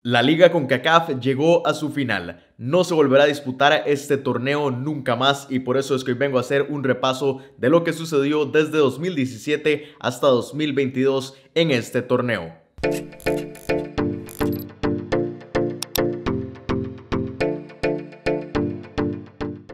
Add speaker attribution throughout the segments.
Speaker 1: La Liga CONCACAF llegó a su final. No se volverá a disputar este torneo nunca más y por eso es que hoy vengo a hacer un repaso de lo que sucedió desde 2017 hasta 2022 en este torneo.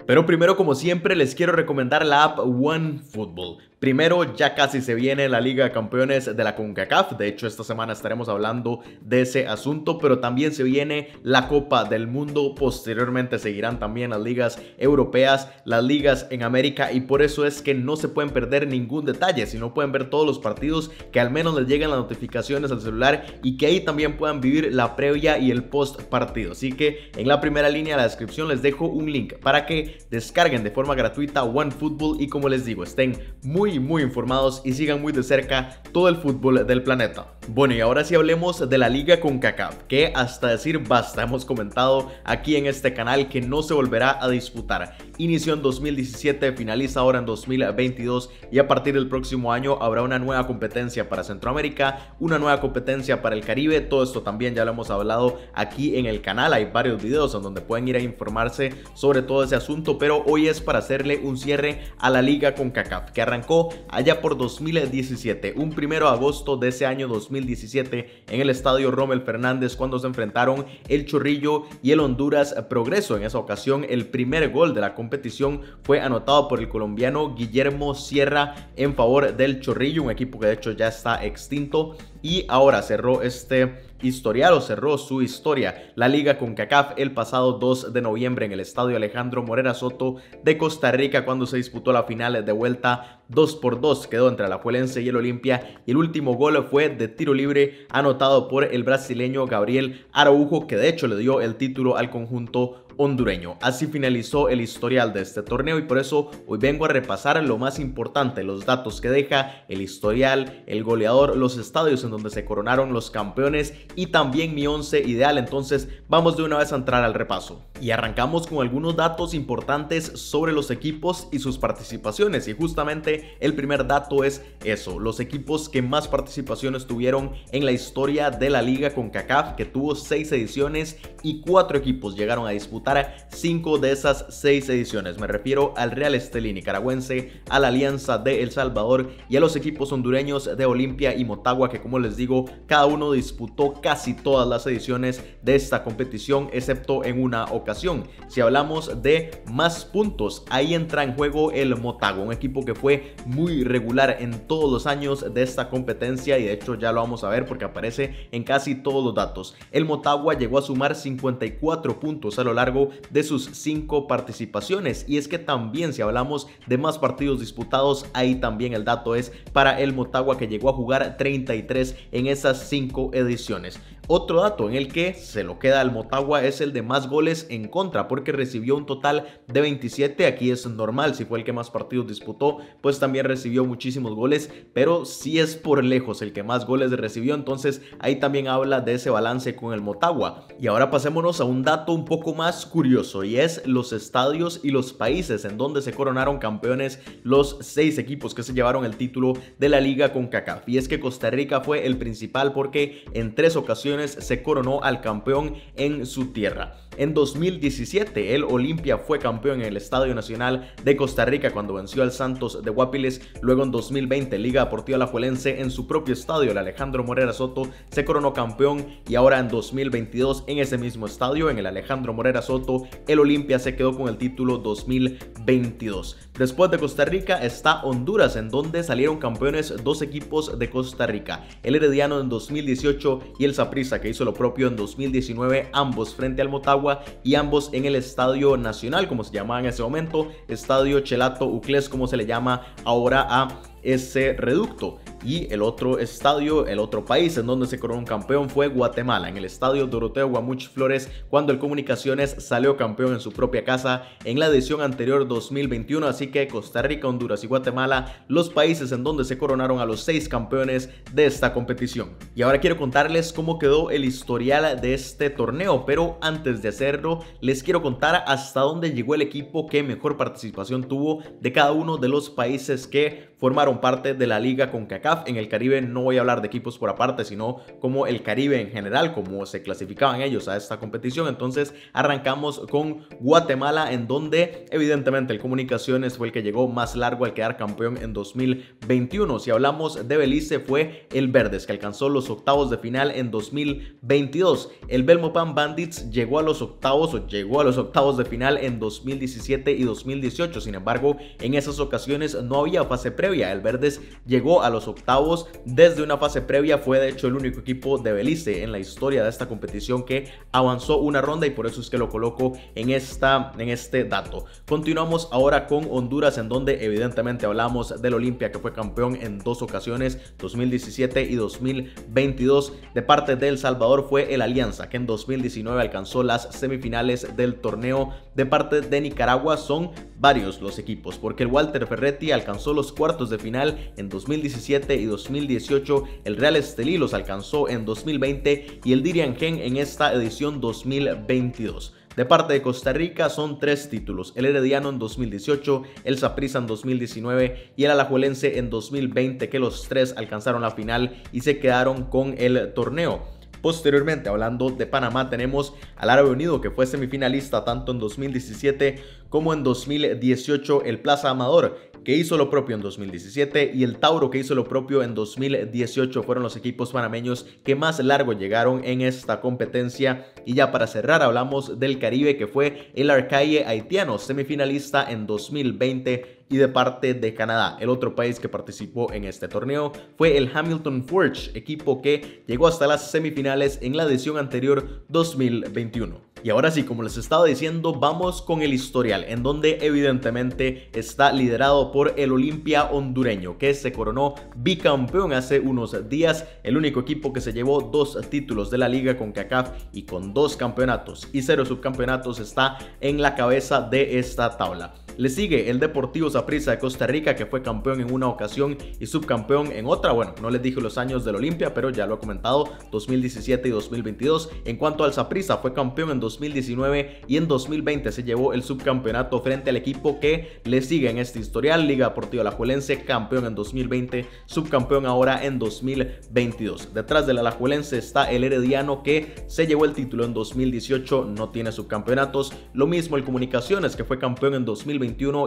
Speaker 1: Pero primero, como siempre, les quiero recomendar la app OneFootball. Primero, ya casi se viene la Liga de Campeones de la CONCACAF. De hecho, esta semana estaremos hablando de ese asunto, pero también se viene la Copa del Mundo. Posteriormente seguirán también las ligas europeas, las ligas en América, y por eso es que no se pueden perder ningún detalle, sino pueden ver todos los partidos, que al menos les lleguen las notificaciones al celular y que ahí también puedan vivir la previa y el post partido. Así que en la primera línea de la descripción les dejo un link para que descarguen de forma gratuita OneFootball y, como les digo, estén muy informados y sigan muy de cerca todo el fútbol del planeta. Bueno, y ahora sí hablemos de la Liga CONCACAF, que hasta decir basta hemos comentado aquí en este canal que no se volverá a disputar. Inició en 2017, finaliza ahora en 2022 y a partir del próximo año habrá una nueva competencia para Centroamérica, una nueva competencia para el Caribe. Todo esto también ya lo hemos hablado aquí en el canal, hay varios videos en donde pueden ir a informarse sobre todo ese asunto, pero hoy es para hacerle un cierre a la Liga CONCACAF, que arrancó allá por 2017, un 1 de agosto de ese año 2017 en el estadio Rommel Fernández, cuando se enfrentaron el Chorrillo y el Honduras Progreso. En esa ocasión el primer gol de la competición fue anotado por el colombiano Guillermo Sierra en favor del Chorrillo, un equipo que de hecho ya está extinto, y ahora cerró cerró su historia la Liga CONCACAF el pasado 2 de noviembre en el estadio Alejandro Morera Soto de Costa Rica, cuando se disputó la final de vuelta 2-2, quedó entre Alajuelense y el Olimpia, y el último gol fue de tiro libre anotado por el brasileño Gabriel Araujo, que de hecho le dio el título al conjunto hondureño. Así finalizó el historial de este torneo y por eso hoy vengo a repasar lo más importante, los datos que deja, el historial, el goleador, los estadios en donde se coronaron los campeones y también mi 11 ideal. Entonces vamos de una vez a entrar al repaso y arrancamos con algunos datos importantes sobre los equipos y sus participaciones, y justamente el primer dato es eso, los equipos que más participaciones tuvieron en la historia de la Liga CONCACAF, que tuvo 6 ediciones y 4 equipos llegaron a disputar 5 de esas 6 ediciones. Me refiero al Real Estelí nicaragüense, a la Alianza de El Salvador y a los equipos hondureños de Olimpia y Motagua, que, como les digo, cada uno disputó casi todas las ediciones de esta competición, excepto en una ocasión. Si hablamos de más puntos, ahí entra en juego el Motagua, un equipo que fue muy regular en todos los años de esta competencia, y de hecho ya lo vamos a ver porque aparece en casi todos los datos. El Motagua llegó a sumar 54 puntos a lo largo de sus 5 participaciones, y es que también, si hablamos de más partidos disputados, ahí también el dato es para el Motagua, que llegó a jugar 33 en esas 5 ediciones. Otro dato en el que se lo queda al Motagua es el de más goles en contra, porque recibió un total de 27. Aquí es normal, si fue el que más partidos disputó, pues también recibió muchísimos goles, pero si es por lejos el que más goles recibió, entonces ahí también habla de ese balance con el Motagua. Y ahora pasémonos a un dato un poco más curioso, y es los estadios y los países en donde se coronaron campeones los 6 equipos que se llevaron el título de la Liga CONCACAF. Y es que Costa Rica fue el principal, porque en 3 ocasiones se coronó al campeón en su tierra. En 2017 el Olimpia fue campeón en el Estadio Nacional de Costa Rica cuando venció al Santos de Guapiles. Luego en 2020 Liga Deportiva Alajuelense en su propio estadio, el Alejandro Morera Soto, se coronó campeón, y ahora en 2022 en ese mismo estadio, en el Alejandro Morera Soto, el Olimpia se quedó con el título 2022. Después de Costa Rica está Honduras, en donde salieron campeones 2 equipos de Costa Rica, el Herediano en 2018 y el Saprissa, que hizo lo propio en 2019, ambos frente al Motagua y ambos en el Estadio Nacional, como se llamaba en ese momento, Estadio Chelato Uclés, como se le llama ahora a ese reducto. Y el otro estadio, el otro país en donde se coronó un campeón fue Guatemala, en el estadio Doroteo Guamuch Flores, cuando el Comunicaciones salió campeón en su propia casa en la edición anterior 2021. Así que Costa Rica, Honduras y Guatemala, los países en donde se coronaron a los 6 campeones de esta competición. Y ahora quiero contarles cómo quedó el historial de este torneo, pero antes de hacerlo les quiero contar hasta dónde llegó el equipo que mejor participación tuvo de cada uno de los países que formaron parte de la Liga CONCACAF. En el Caribe no voy a hablar de equipos por aparte, sino como el Caribe en general, como se clasificaban ellos a esta competición. Entonces arrancamos con Guatemala, en donde evidentemente el Comunicaciones fue el que llegó más largo al quedar campeón en 2021. Si hablamos de Belice, fue el Verdes, que alcanzó los octavos de final en 2022. El Belmopan Bandits llegó a los octavos de final en 2017 y 2018. Sin embargo, en esas ocasiones no había fase previa. El Verdes llegó a los octavos desde una fase previa. Fue de hecho el único equipo de Belice en la historia de esta competición que avanzó una ronda, y por eso es que lo coloco en este dato. Continuamos ahora con Honduras, en donde evidentemente hablamos del Olimpia, que fue campeón en dos ocasiones, 2017 y 2022. De parte de El Salvador fue el Alianza, que en 2019 alcanzó las semifinales del torneo. De parte de Nicaragua son varios los equipos, porque el Walter Ferretti alcanzó los cuartos de final en 2017 y 2018, el Real Estelí los alcanzó en 2020 y el Dirian Gen en esta edición 2022. De parte de Costa Rica son 3 títulos, el Herediano en 2018, el Saprissa en 2019 y el Alajuelense en 2020, que los 3 alcanzaron la final y se quedaron con el torneo. Posteriormente, hablando de Panamá, tenemos al Árabe Unido, que fue semifinalista tanto en 2017 como en 2018, el Plaza Amador, que hizo lo propio en 2017, y el Tauro, que hizo lo propio en 2018, fueron los equipos panameños que más largo llegaron en esta competencia. Y ya para cerrar, hablamos del Caribe, que fue el Arcaye haitiano, semifinalista en 2020. Y de parte de Canadá, el otro país que participó en este torneo fue el Hamilton Forge, equipo que llegó hasta las semifinales en la edición anterior 2021. Y ahora sí, como les estaba diciendo, vamos con el historial, en donde evidentemente está liderado por el Olimpia hondureño, que se coronó bicampeón hace unos días, el único equipo que se llevó 2 títulos de la Liga CONCACAF y con 2 campeonatos y 0 subcampeonatos está en la cabeza de esta tabla. Le sigue el Deportivo Saprissa de Costa Rica, que fue campeón en una ocasión y subcampeón en otra. Bueno, no les dije los años del Olimpia, pero ya lo he comentado, 2017 y 2022. En cuanto al Saprissa, fue campeón en 2019 y en 2020 se llevó el subcampeonato frente al equipo que le sigue en este historial, Liga Deportiva Alajuelense, campeón en 2020, subcampeón ahora en 2022. Detrás del Alajuelense está el Herediano, que se llevó el título en 2018, no tiene subcampeonatos. Lo mismo el Comunicaciones, que fue campeón en 2021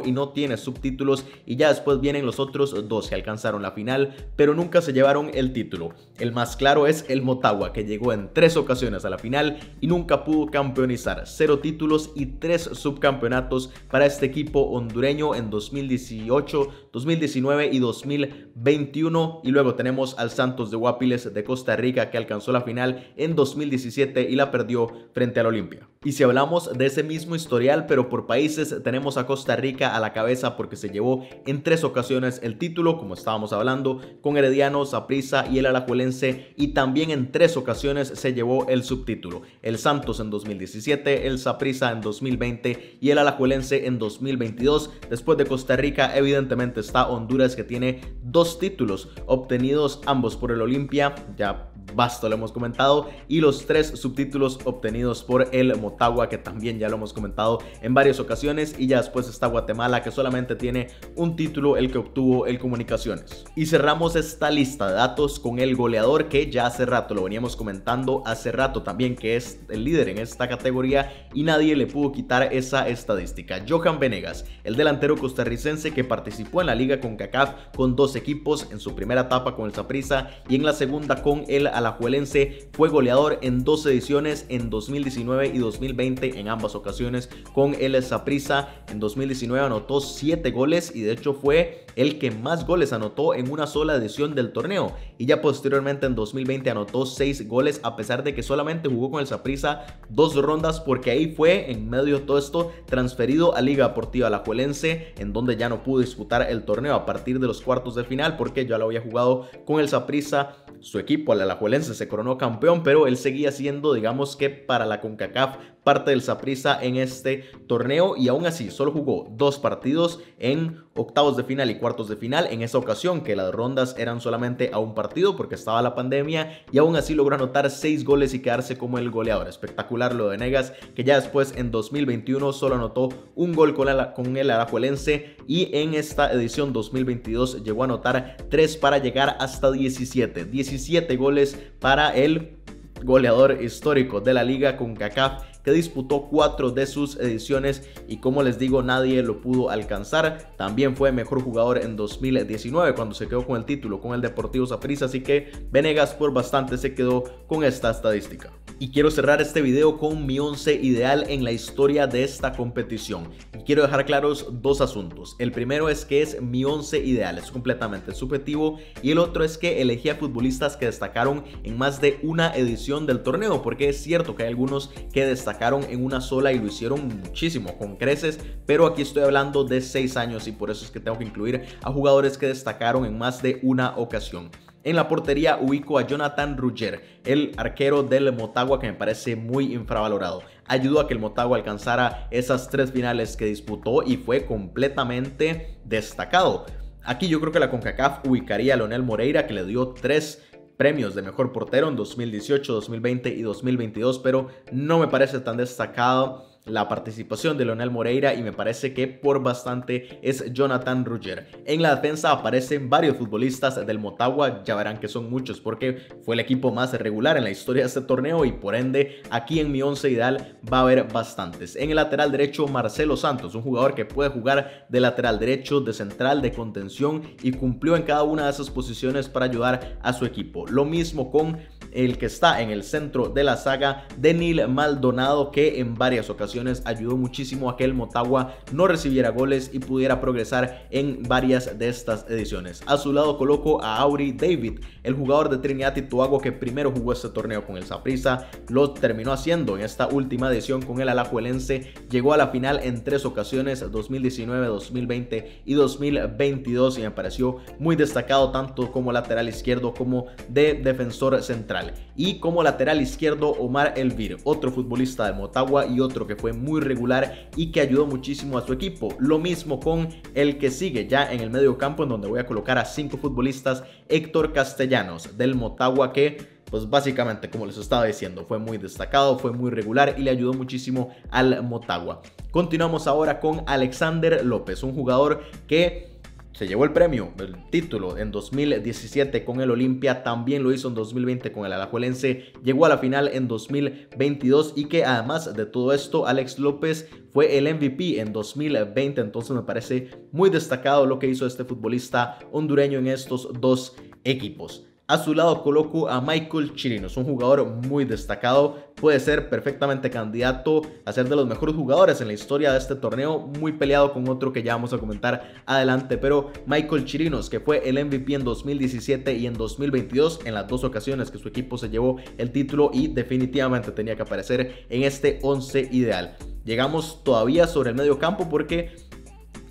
Speaker 1: y no tiene subtítulos, y ya después vienen los otros 2 que alcanzaron la final pero nunca se llevaron el título. El más claro es el Motagua, que llegó en 3 ocasiones a la final y nunca pudo campeonizar. 0 títulos y 3 subcampeonatos para este equipo hondureño en 2018, 2019 y 2021. Y luego tenemos al Santos de Guapiles de Costa Rica, que alcanzó la final en 2017 y la perdió frente al Olimpia. Y si hablamos de ese mismo historial pero por países, tenemos a Costa Rica a la cabeza, porque se llevó en 3 ocasiones el título, como estábamos hablando, con Herediano, Saprissa y el Alajuelense, y también en 3 ocasiones se llevó el subtítulo. El Santos en 2017, el Saprissa en 2020 y el Alajuelense en 2022. Después de Costa Rica, evidentemente está Honduras, que tiene 2 títulos obtenidos ambos por el Olimpia, ya basta, lo hemos comentado, y los 3 subtítulos obtenidos por el Motagua, que también ya lo hemos comentado en varias ocasiones. Y ya después está Guatemala, que solamente tiene un título, el que obtuvo el Comunicaciones. Y cerramos esta lista de datos con el goleador, que ya hace rato lo veníamos comentando, hace rato también, que es el líder en esta categoría y nadie le pudo quitar esa estadística. Johan Venegas, el delantero costarricense que participó en la Liga CONCACAF con 2 equipos, en su primera etapa con el Saprissa y en la segunda con el Alajuelense, fue goleador en 2 ediciones, en 2019 y 2020, en ambas ocasiones con el Saprissa. En 2019 anotó 7 goles y de hecho fue el que más goles anotó en una sola edición del torneo, y ya posteriormente en 2020 anotó 6 goles, a pesar de que solamente jugó con el Saprissa 2 rondas, porque ahí fue, en medio de todo esto, transferido a Liga Deportiva Alajuelense, en donde ya no pudo disputar el torneo a partir de los cuartos de final, porque ya lo había jugado con el Saprissa. Su equipo, el Alajuelense, se coronó campeón, pero él seguía siendo, digamos que para la CONCACAF, parte del Saprissa en este torneo, y aún así solo jugó 2 partidos en octavos de final y cuartos de final, en esa ocasión que las rondas eran solamente a un partido porque estaba la pandemia, y aún así logró anotar 6 goles y quedarse como el goleador. Espectacular lo de Venegas, que ya después en 2021 solo anotó un gol con el Alajuelense, y en esta edición 2022 llegó a anotar 3 para llegar hasta 17 goles para el goleador histórico de la Liga CONCACAF, que disputó 4 de sus ediciones y, como les digo, nadie lo pudo alcanzar. También fue mejor jugador en 2019 cuando se quedó con el título con el Deportivo Saprissa, así que Venegas por bastante se quedó con esta estadística. Y quiero cerrar este video con mi 11 ideal en la historia de esta competición. Y quiero dejar claros dos asuntos. El primero es que es mi 11 ideal, es completamente subjetivo. Y el otro es que elegí a futbolistas que destacaron en más de una edición del torneo, porque es cierto que hay algunos que destacaron en una sola y lo hicieron muchísimo, con creces, pero aquí estoy hablando de 6 años y por eso es que tengo que incluir a jugadores que destacaron en más de una ocasión. En la portería ubico a Jonathan Rugger, el arquero del Motagua, que me parece muy infravalorado. Ayudó a que el Motagua alcanzara esas 3 finales que disputó y fue completamente destacado. Aquí yo creo que la CONCACAF ubicaría a Leonel Moreira, que le dio 3 premios de mejor portero en 2018, 2020 y 2022, pero no me parece tan destacado la participación de Leonel Moreira y me parece que por bastante es Jonathan Rugger. En la defensa aparecen varios futbolistas del Motagua, ya verán que son muchos porque fue el equipo más regular en la historia de este torneo y por ende aquí en mi 11 ideal va a haber bastantes. En el lateral derecho, Marcelo Santos, un jugador que puede jugar de lateral derecho, de central, de contención y cumplió en cada una de esas posiciones para ayudar a su equipo. Lo mismo con el que está en el centro de la saga, Denil Maldonado, que en varias ocasiones ayudó muchísimo a que el Motagua no recibiera goles y pudiera progresar en varias de estas ediciones. A su lado coloco a Aury David, el jugador de Trinidad y Tobago que primero jugó este torneo con el Saprissa, lo terminó haciendo en esta última edición con el Alajuelense, llegó a la final en 3 ocasiones, 2019, 2020 y 2022, y me pareció muy destacado tanto como lateral izquierdo como de defensor central. Y como lateral izquierdo, Omar Elvir, otro futbolista del Motagua y otro que fue muy regular y que ayudó muchísimo a su equipo. Lo mismo con el que sigue ya en el medio campo, en donde voy a colocar a 5 futbolistas, Héctor Castellanos del Motagua, que pues básicamente, como les estaba diciendo, fue muy destacado, fue muy regular y le ayudó muchísimo al Motagua. Continuamos ahora con Alexander López, un jugador que se llevó el premio, el título en 2017 con el Olimpia, también lo hizo en 2020 con el Alajuelense, llegó a la final en 2022 y que además de todo esto, Alex López fue el MVP en 2020, entonces me parece muy destacado lo que hizo este futbolista hondureño en estos 2 equipos. A su lado coloco a Michael Chirinos, un jugador muy destacado, puede ser perfectamente candidato a ser de los mejores jugadores en la historia de este torneo, muy peleado con otro que ya vamos a comentar adelante, pero Michael Chirinos, que fue el MVP en 2017 y en 2022, en las 2 ocasiones que su equipo se llevó el título y definitivamente tenía que aparecer en este 11 ideal. Llegamos todavía sobre el medio campo porque,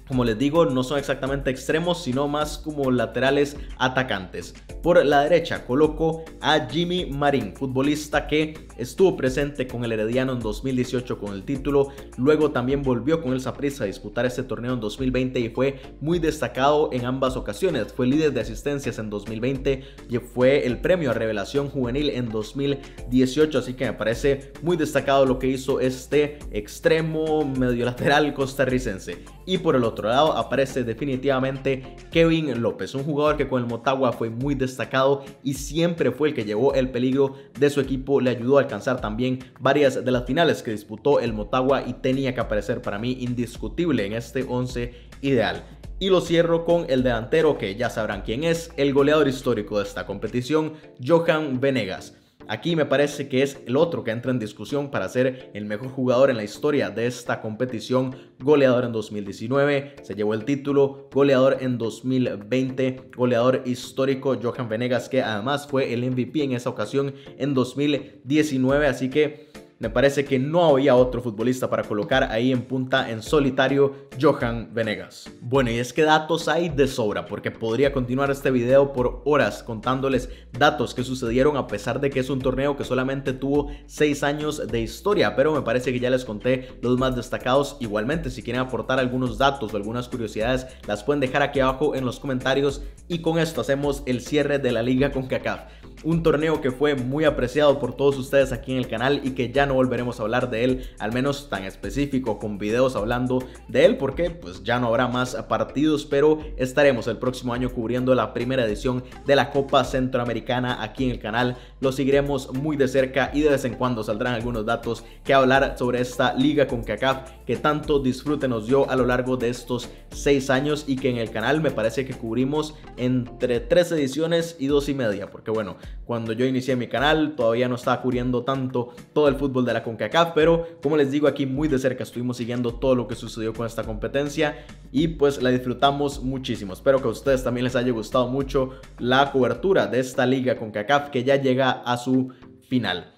Speaker 1: como les digo, no son exactamente extremos, sino más como laterales atacantes. Por la derecha coloco a Jimmy Marín, futbolista que estuvo presente con el Herediano en 2018 con el título, luego también volvió con el Saprissa a disputar este torneo en 2020 y fue muy destacado en ambas ocasiones. Fue líder de asistencias en 2020 y fue el premio a revelación juvenil en 2018, así que me parece muy destacado lo que hizo este extremo medio lateral costarricense. Y por el otro lado aparece definitivamente Kevin López, un jugador que con el Motagua fue muy destacado y siempre fue el que llevó el peligro de su equipo, le ayudó a alcanzar también varias de las finales que disputó el Motagua y tenía que aparecer para mí indiscutible en este 11 ideal. Y lo cierro con el delantero que ya sabrán quién es, el goleador histórico de esta competición, Johan Venegas. Aquí me parece que es el otro que entra en discusión para ser el mejor jugador en la historia de esta competición. Goleador en 2019, se llevó el título, goleador en 2020, goleador histórico Johan Venegas, que además fue el MVP en esa ocasión en 2019, así que me parece que no había otro futbolista para colocar ahí en punta en solitario, Johan Venegas. Bueno, y es que datos hay de sobra, porque podría continuar este video por horas contándoles datos que sucedieron a pesar de que es un torneo que solamente tuvo 6 años de historia, pero me parece que ya les conté los más destacados. Igualmente, si quieren aportar algunos datos o algunas curiosidades, las pueden dejar aquí abajo en los comentarios, y con esto hacemos el cierre de la Liga CONCACAF. Un torneo que fue muy apreciado por todos ustedes aquí en el canal y que ya no volveremos a hablar de él, al menos tan específico, con videos hablando de él, porque pues ya no habrá más partidos, pero estaremos el próximo año cubriendo la primera edición de la Copa Centroamericana aquí en el canal. Lo seguiremos muy de cerca y de vez en cuando saldrán algunos datos que hablar sobre esta Liga CONCACAF que tanto disfrute nos dio a lo largo de estos 6 años, y que en el canal me parece que cubrimos entre 3 ediciones y 2 y media, porque bueno, cuando yo inicié mi canal todavía no estaba cubriendo tanto todo el fútbol de la CONCACAF, pero como les digo, aquí muy de cerca estuvimos siguiendo todo lo que sucedió con esta competencia y pues la disfrutamos muchísimo. Espero que a ustedes también les haya gustado mucho la cobertura de esta Liga CONCACAF que ya llega a su final.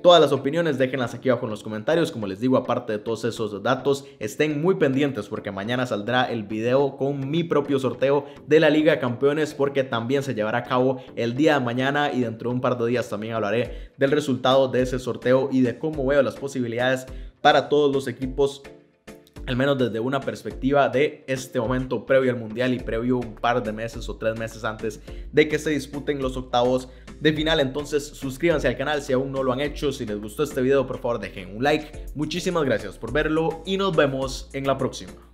Speaker 1: Todas las opiniones déjenlas aquí abajo en los comentarios. Como les digo, aparte de todos esos datos, estén muy pendientes porque mañana saldrá el video con mi propio sorteo de la Liga de Campeones, porque también se llevará a cabo el día de mañana, y dentro de un par de días también hablaré del resultado de ese sorteo y de cómo veo las posibilidades para todos los equipos, al menos desde una perspectiva de este momento previo al mundial y previo un par de meses o 3 meses antes de que se disputen los octavos de final. Entonces suscríbanse al canal si aún no lo han hecho. Si les gustó este video, por favor dejen un like. Muchísimas gracias por verlo y nos vemos en la próxima.